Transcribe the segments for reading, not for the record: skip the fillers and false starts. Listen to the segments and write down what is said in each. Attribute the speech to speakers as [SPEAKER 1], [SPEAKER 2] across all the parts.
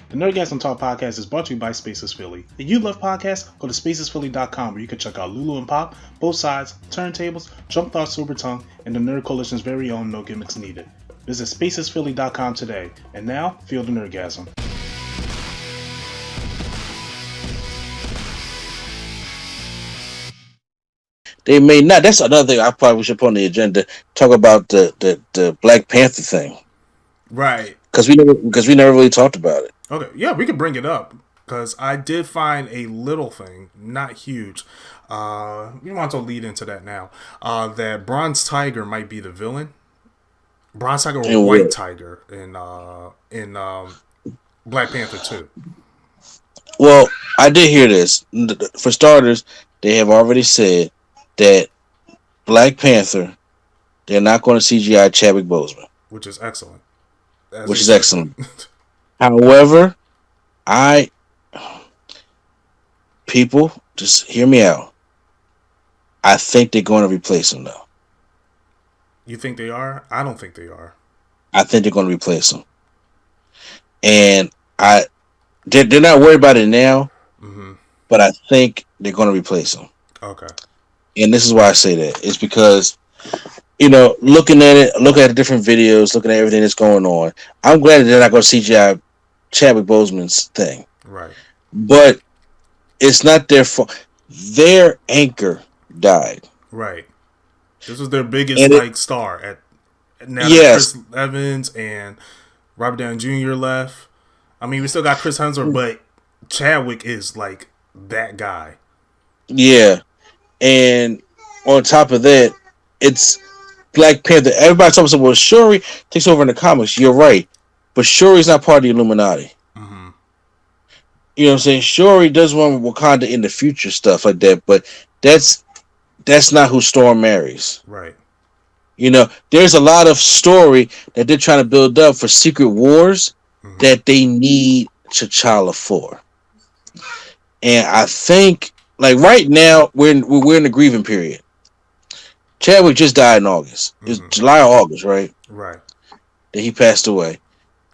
[SPEAKER 1] The Nerdgasm Talk podcast is brought to you by Spaces Philly. If you love podcasts, go to spacesphilly.com where you can check out Lulu and Pop, Both Sides, Turntables, Jump Thought Sober Tongue, and the Nerd Coalition's very own No Gimmicks Needed. Visit spacesphilly.com today. And now, feel the Nerdgasm.
[SPEAKER 2] They may not. That's another thing I probably should put on the agenda. Talk about the Black Panther thing,
[SPEAKER 3] Right.
[SPEAKER 2] because we never really talked about it.
[SPEAKER 3] Okay. Yeah, we could bring it up because I did find a little thing, not huge. We want to lead into that now. That Bronze Tiger might be the villain. Bronze Tiger or White Tiger in Black Panther 2.
[SPEAKER 2] Well, I did hear this. For starters, they have already said that Black Panther, they're not going to CGI Chadwick Boseman,
[SPEAKER 3] Which is excellent.
[SPEAKER 2] excellent. However, people just hear me out. I think they're going to replace him though.
[SPEAKER 3] You think they are? I don't think they are.
[SPEAKER 2] I think they're going to replace him, and they're not worried about it now.
[SPEAKER 3] Mm-hmm.
[SPEAKER 2] But I think they're going to replace him.
[SPEAKER 3] Okay.
[SPEAKER 2] And this is why I say that. It's because, looking at the different videos, looking at everything that's going on, I'm glad that they're not going to CGI Chadwick Boseman's thing.
[SPEAKER 3] Right.
[SPEAKER 2] But it's not their fault. Their anchor died.
[SPEAKER 3] Right. This was their biggest star at now.
[SPEAKER 2] Yes.
[SPEAKER 3] Chris Evans and Robert Downey Jr. left. I mean, we still got Chris Hemsworth, but Chadwick is like that guy.
[SPEAKER 2] Yeah. And on top of that, it's Black Panther. Everybody talks about, well, Shuri takes over in the comics. You're right. But Shuri's not part of the Illuminati.
[SPEAKER 3] Mm-hmm.
[SPEAKER 2] You know what I'm saying? Shuri does want Wakanda in the future, stuff like that, but that's not who Storm marries.
[SPEAKER 3] Right.
[SPEAKER 2] There's a lot of story that they're trying to build up for Secret Wars that they need T'Challa for. And I think, like right now, we're in the grieving period. Chadwick just died in August. It's July or August, right?
[SPEAKER 3] Right.
[SPEAKER 2] That he passed away.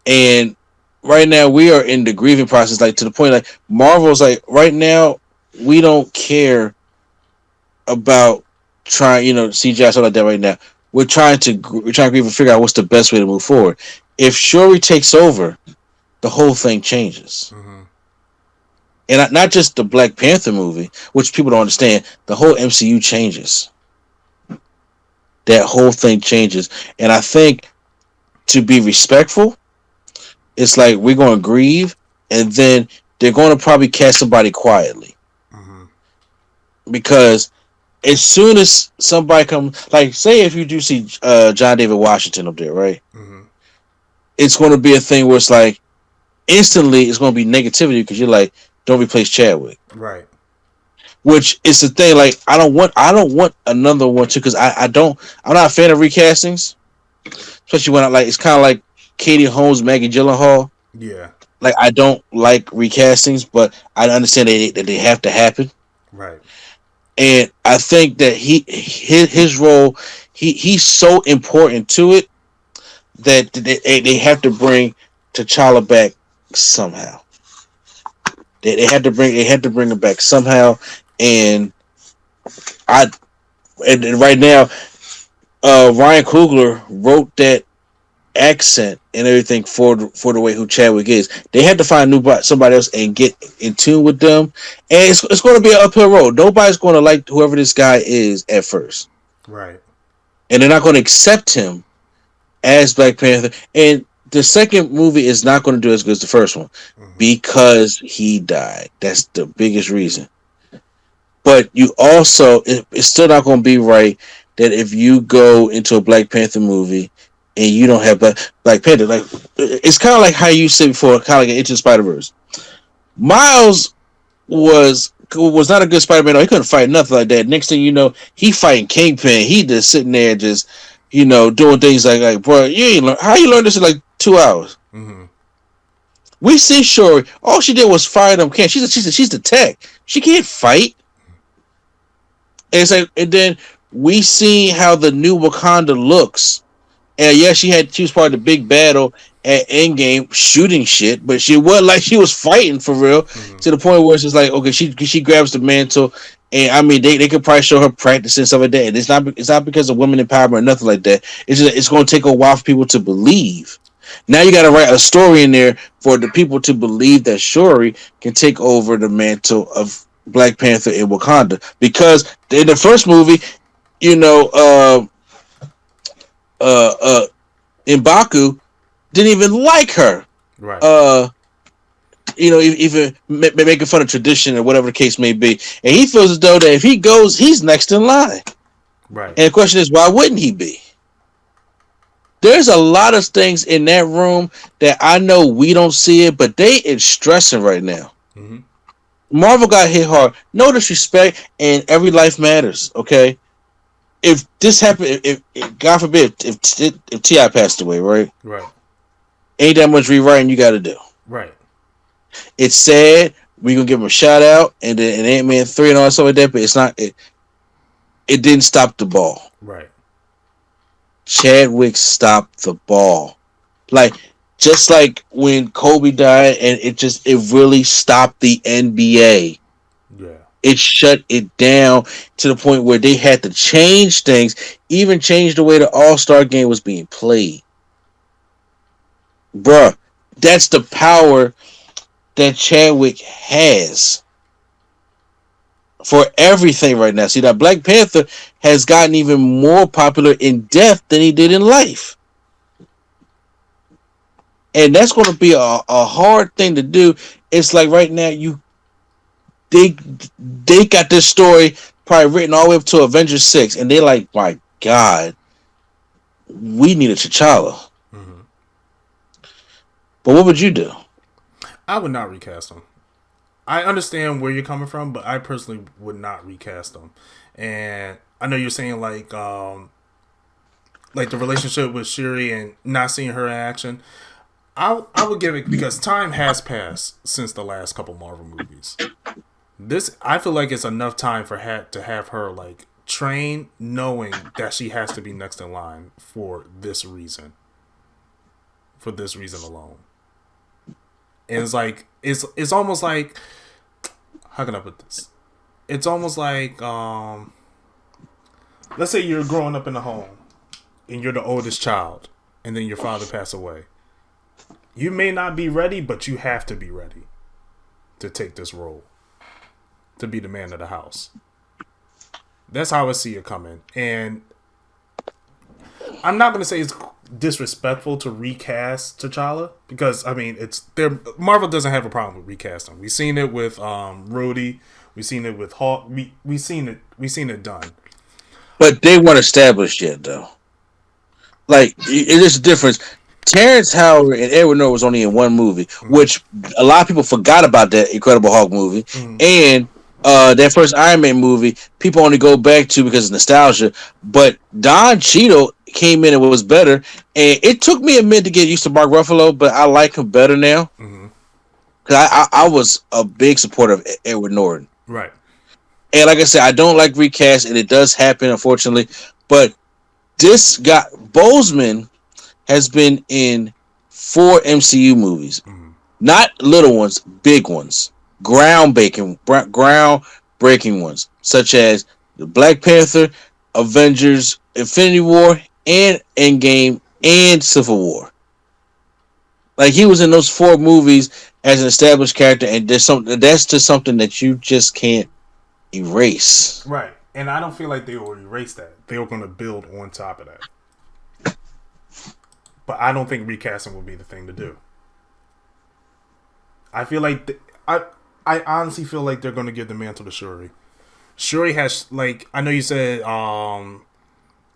[SPEAKER 2] And right now we are in the grieving process, like to the point like Marvel's like right now we don't care about trying, CGI stuff like that right now. We're trying to grieve and figure out what's the best way to move forward. If Shuri takes over, the whole thing changes.
[SPEAKER 3] Mm-hmm.
[SPEAKER 2] And not just the Black Panther movie, which people don't understand, the whole MCU changes. That whole thing changes. And I think to be respectful, it's like we're going to grieve, and then they're going to probably cast somebody quietly.
[SPEAKER 3] Mm-hmm.
[SPEAKER 2] Because as soon as somebody comes, like say if you do see John David Washington up there, right?
[SPEAKER 3] Mm-hmm.
[SPEAKER 2] It's going to be a thing where it's like, instantly it's going to be negativity because you're like, don't replace Chadwick.
[SPEAKER 3] Right.
[SPEAKER 2] Which is the thing, like I don't want another one too, because I'm not a fan of recastings. Especially when it's kind of like Katie Holmes, Maggie Gyllenhaal.
[SPEAKER 3] Yeah.
[SPEAKER 2] Like I don't like recastings, but I understand that they have to happen.
[SPEAKER 3] Right.
[SPEAKER 2] And I think that his role, he's so important to it that they have to bring T'Challa back somehow. They had to bring him back somehow, and right now, Ryan Coogler wrote that accent and everything for the way who Chadwick is. They had to find somebody else and get in tune with them, and it's going to be an uphill road. Nobody's going to like whoever this guy is at first,
[SPEAKER 3] right?
[SPEAKER 2] And they're not going to accept him as Black Panther. And the second movie is not going to do as good as the first one because he died. That's the biggest reason. But you also, it's still not going to be right that if you go into a Black Panther movie and you don't have Black Panther, like it's kind of like how you said before, kind of like Into the Spider-Verse. Miles was not a good Spider-Man. He couldn't fight nothing like that. Next thing you know, he fighting Kingpin. He just sitting there just, doing things like bro, how you learn this in like 2 hours?
[SPEAKER 3] Mm-hmm.
[SPEAKER 2] We see Shuri. All she did was fire them cans. She's the tech. She can't fight. And it's like, and then we see how the new Wakanda looks. And yeah, she was part of the big battle, at Endgame shooting shit, but she wasn't like she was fighting for real to the point where it's just like, okay, she grabs the mantle, and I mean they could probably show her practicing stuff like that. And it's not because of women empowerment or nothing like that. It's just it's going to take a while for people to believe. Now you got to write a story in there for the people to believe that Shuri can take over the mantle of Black Panther in Wakanda, because in the first movie, you know, M'Baku didn't even like her.
[SPEAKER 3] Right.
[SPEAKER 2] You know, even making fun of tradition or whatever the case may be, and he feels as though that if he goes, he's next in line.
[SPEAKER 3] Right.
[SPEAKER 2] And the question is, why wouldn't he be? There's a lot of things in that room that I know we don't see it, but they is stressing right now.
[SPEAKER 3] Mm-hmm.
[SPEAKER 2] Marvel got hit hard. No disrespect, and every life matters. Okay, if this happened, if God forbid, if T.I. passed away, right?
[SPEAKER 3] Right.
[SPEAKER 2] Ain't that much rewriting you got to do.
[SPEAKER 3] Right.
[SPEAKER 2] It's sad. We gonna give him a shout out, and then Ant-Man 3 and all that stuff like that. But it's not. It didn't stop the ball.
[SPEAKER 3] Right.
[SPEAKER 2] Chadwick stopped the ball, like just like when Kobe died, and it really stopped the NBA.
[SPEAKER 3] Yeah.
[SPEAKER 2] It shut it down to the point where they had to change things, even change the way the All-Star game was being played. Bruh, that's the power that Chadwick has for everything right now. See, that Black Panther has gotten even more popular in death than he did in life. And that's going to be a hard thing to do. It's like right now, they got this story probably written all the way up to Avengers 6, and they're like, my God, we need a T'Challa.
[SPEAKER 3] Mm-hmm.
[SPEAKER 2] But what would you do?
[SPEAKER 3] I would not recast him. I understand where you're coming from, but I personally would not recast him. And I know you're saying like the relationship with Shuri and not seeing her in action. I would give it, because time has passed since the last couple Marvel movies. This, I feel like it's enough time for to have her like train, knowing that she has to be next in line for this reason. For this reason alone. And it's like it's almost like, how can I put this? It's almost like let's say you're growing up in a home and you're the oldest child, and then your father passed away. You may not be ready, but you have to be ready to take this role, to be the man of the house. That's how I see it coming. And I'm not going to say it's disrespectful to recast T'Challa, because I mean Marvel doesn't have a problem with recasting. We've seen it with Rhodey, we've seen it with Hulk, we've seen it done.
[SPEAKER 2] But they weren't established yet, though. Like, it is a difference. Terrence Howard and Edward Norton was only in one movie, which a lot of people forgot about that Incredible Hulk movie. And that first Iron Man movie, people only go back to because of nostalgia. But Don Cheadle came in and was better. And it took me a minute to get used to Mark Ruffalo, but I like him better now. Because I was a big supporter of Edward Norton.
[SPEAKER 3] Right.
[SPEAKER 2] And like I said, I don't like recast, and it does happen, unfortunately. But this guy, Boseman, has been in 4 MCU movies. Not little ones, big ones. Groundbreaking ones, such as the Black Panther, Avengers, Infinity War, and Endgame, and Civil War. Like, he was in those 4 movies as an established character, and that's just something that you just can't erase.
[SPEAKER 3] Right. And I don't feel like they will erase that. They were going to build on top of that. But I don't think recasting would be the thing to do. I feel like I honestly feel like they're going to give the mantle to Shuri. Shuri has, like, I know you said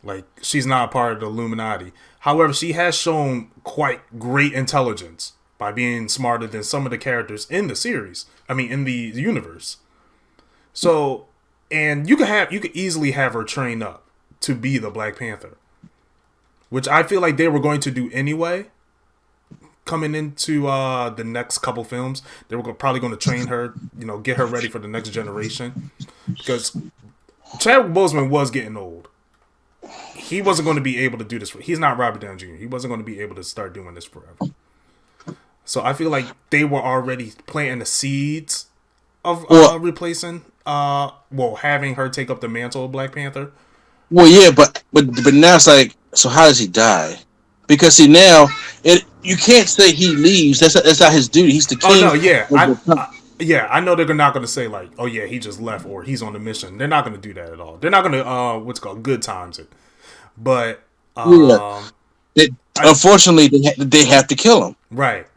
[SPEAKER 3] like she's not a part of the Illuminati. However, she has shown quite great intelligence by being smarter than some of the characters in the series. I mean, in the universe. So, and you could easily have her train up to be the Black Panther, which I feel like they were going to do anyway. Coming into the next couple films, they were probably going to train her, get her ready for the next generation, because Chadwick Boseman was getting old. he wasn't going to be able to do this. He's not Robert Downey Jr. He wasn't going to be able to start doing this forever. So I feel like they were already planting the seeds of replacing, having her take up the mantle of Black Panther.
[SPEAKER 2] Well, yeah, but now it's like, so how does he die? Because see now, you can't say he leaves. That's not his duty. He's the king.
[SPEAKER 3] Oh no, yeah, I know they're not going to say like, oh yeah, he just left or he's on the mission. They're not going to do that at all. They're not going to what's called good times it. But
[SPEAKER 2] unfortunately, they have to kill him.
[SPEAKER 3] Right.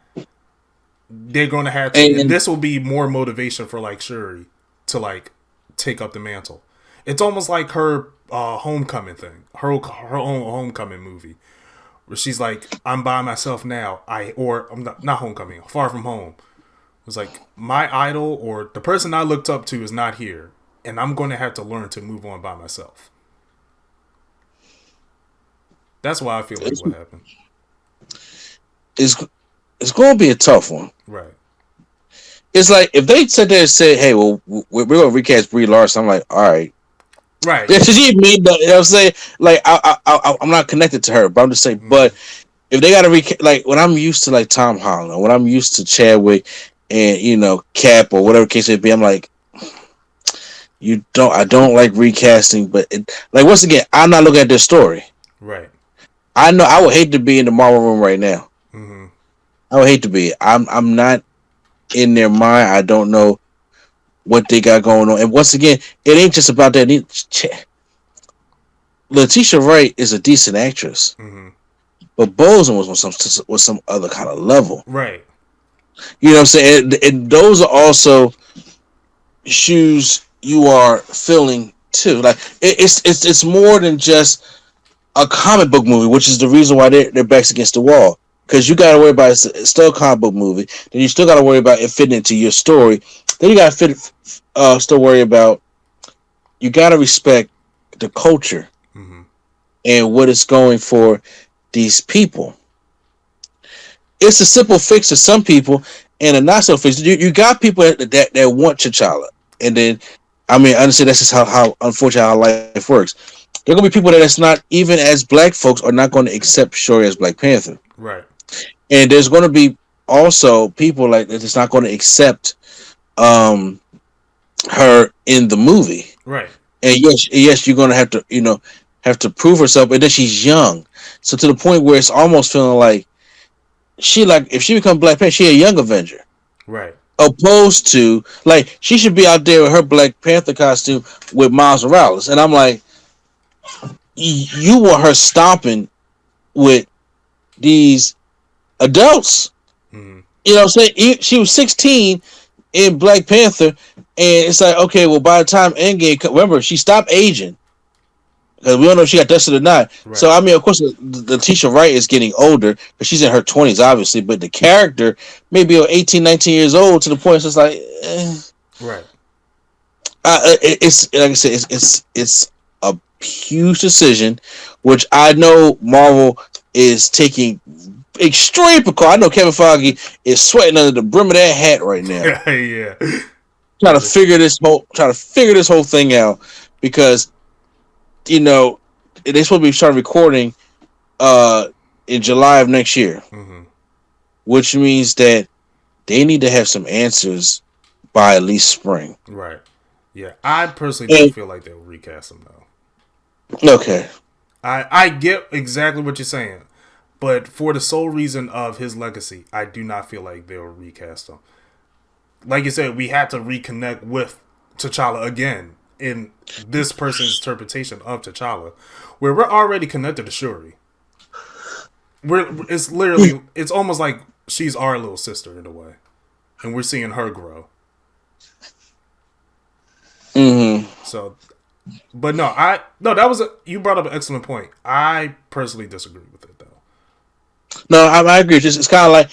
[SPEAKER 3] They're going to have to, and this will be more motivation for like Shuri to like take up the mantle. It's almost like her homecoming thing, her own homecoming movie, where she's like, "I'm by myself now." I'm not homecoming, Far From Home. It was like my idol or the person I looked up to is not here, and I'm going to have to learn to move on by myself. That's why I feel like what happened.
[SPEAKER 2] It's going to be a tough one.
[SPEAKER 3] Right.
[SPEAKER 2] It's like if they sit there and say, "Hey, well, we're going to recast Brie Larson," I'm like, "All right."
[SPEAKER 3] Right.
[SPEAKER 2] She made you know what I'm saying? Like I'm not connected to her, but I'm just saying. Mm-hmm. But if they got to like when I'm used to like Tom Holland, when I'm used to Chadwick and Cap or whatever case it be, I'm like, I don't like recasting. But like once again, I'm not looking at this story.
[SPEAKER 3] Right.
[SPEAKER 2] I know I would hate to be in the Marvel room right now.
[SPEAKER 3] Mm-hmm.
[SPEAKER 2] I would hate to be. I'm not in their mind. I don't know what they got going on. And once again, it ain't just about that. Letitia Wright is a decent actress,
[SPEAKER 3] mm-hmm.
[SPEAKER 2] but Bozen was some other kind of level.
[SPEAKER 3] Right.
[SPEAKER 2] You know what I'm saying? And those are also shoes you are filling too. Like it's more than just a comic book movie, which is the reason why their backs against the wall. Because you got to worry about it's still a comic book movie. Then you still got to worry about it fitting into your story. Then you got to still worry about. You got to respect the culture
[SPEAKER 3] mm-hmm.
[SPEAKER 2] and what it's going for these people. It's a simple fix to some people and a not so fix. You got people that want T'Challa, and then I understand that's just how unfortunately how life works. There are gonna be people that's not even as black folks are not going to accept Shuri as Black Panther.
[SPEAKER 3] Right.
[SPEAKER 2] And there's going to be also people like that's not going to accept her in the movie.
[SPEAKER 3] Right.
[SPEAKER 2] And yes, you're going to have to prove herself. And then she's young, so to the point where it's almost feeling like if she becomes Black Panther, she a young Avenger.
[SPEAKER 3] Right.
[SPEAKER 2] Opposed to like she should be out there with her Black Panther costume with Miles Morales, and I'm like, you want her stomping with these adults.
[SPEAKER 3] Mm-hmm.
[SPEAKER 2] You know what I'm saying? She was 16 in Black Panther, and it's like, okay, well, by the time Endgame, remember, she stopped aging. Because we don't know if she got dusted or not. Right. So, of course, Letitia Wright is getting older, but she's in her 20s, obviously, but the character may be 18, 19 years old to the point it's just like,
[SPEAKER 3] Right.
[SPEAKER 2] It's, like I said, it's a huge decision, which I know Marvel is taking extreme precaution. I know Kevin Feige is sweating under the brim of that hat right now.
[SPEAKER 3] Yeah.
[SPEAKER 2] Trying to figure this whole thing out because they're supposed to be starting recording in July of next year,
[SPEAKER 3] mm-hmm.
[SPEAKER 2] which means that they need to have some answers by at least spring.
[SPEAKER 3] Right. Yeah, I personally don't feel like they'll recast him though.
[SPEAKER 2] Okay.
[SPEAKER 3] I get exactly what you're saying, but for the sole reason of his legacy, I do not feel like they'll recast him. Like you said, we had to reconnect with T'Challa again in this person's interpretation of T'Challa, where we're already connected to Shuri. It's almost like she's our little sister in a way, and we're seeing her grow.
[SPEAKER 2] Mm-hmm.
[SPEAKER 3] So, but you brought up an excellent point. I personally disagree with it though.
[SPEAKER 2] No, I agree. It's kind of like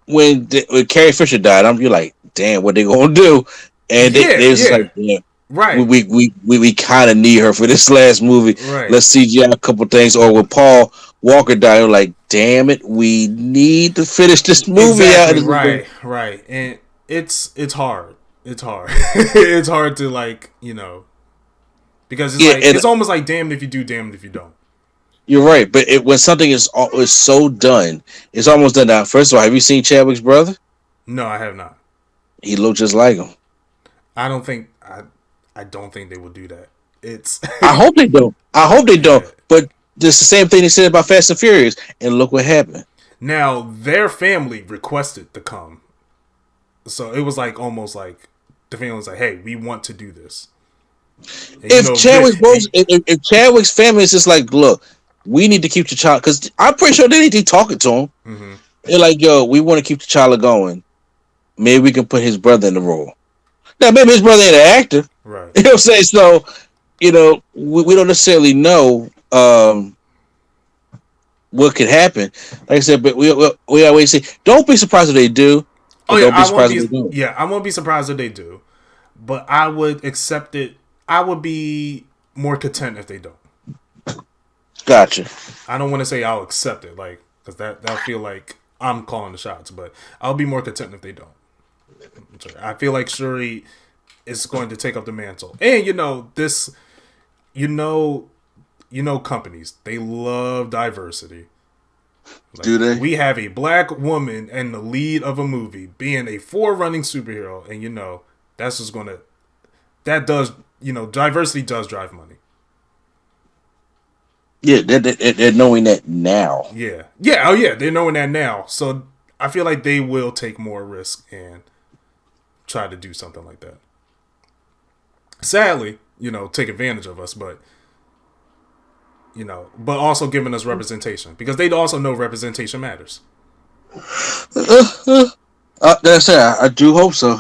[SPEAKER 2] when Carrie Fisher died. You're like, damn, what they gonna do? And they was like, yeah,
[SPEAKER 3] right.
[SPEAKER 2] We kind of need her for this last movie.
[SPEAKER 3] Right.
[SPEAKER 2] Let's CGI a couple things. Or when Paul Walker died, we're like, damn it, we need to finish this movie out.
[SPEAKER 3] Right. And it's hard. It's hard. It's hard to because it's it's almost like damned if you do, damned if you don't.
[SPEAKER 2] You're right, but when something is so done, it's almost done. Now, first of all, have you seen Chadwick's brother?
[SPEAKER 3] No, I have not.
[SPEAKER 2] He looked just like him.
[SPEAKER 3] I don't think I don't think they will do that. It's
[SPEAKER 2] I hope they don't. I hope they don't.
[SPEAKER 3] Yeah.
[SPEAKER 2] But it's the same thing they said about Fast and Furious, and look what happened.
[SPEAKER 3] Now their family requested to come, so it was like almost like the family was like, "Hey, we want to do this." And,
[SPEAKER 2] If Chadwick's family is just like, look, we need to keep the child, because I'm pretty sure they need to be talking to him.
[SPEAKER 3] Mhm.
[SPEAKER 2] They're like, yo, we want to keep the child going. Maybe we can put his brother in the role. Now, maybe his brother ain't an actor.
[SPEAKER 3] Right.
[SPEAKER 2] You know what I'm saying? So, we don't necessarily know what could happen. Like I said, but we always say, don't be surprised if they do.
[SPEAKER 3] Oh yeah,
[SPEAKER 2] don't be surprised if they don't.
[SPEAKER 3] Yeah, I won't be surprised if they do, but I would accept it. I would be more content if they don't.
[SPEAKER 2] Gotcha.
[SPEAKER 3] I don't want to say I'll accept it, like, because that'll feel like I'm calling the shots, but I'll be more content if they don't. I feel like Shuri is going to take up the mantle, and companies, they love diversity. Like,
[SPEAKER 2] do they?
[SPEAKER 3] We have a black woman in the lead of a movie being a forerunning superhero, and that's just gonna diversity does drive money.
[SPEAKER 2] Yeah, they're knowing that now.
[SPEAKER 3] Yeah. Oh yeah, they're knowing that now. So I feel like they will take more risk and try to do something like that. Sadly, take advantage of us, but but also giving us representation, because they also know representation matters.
[SPEAKER 2] That's it. I do hope so.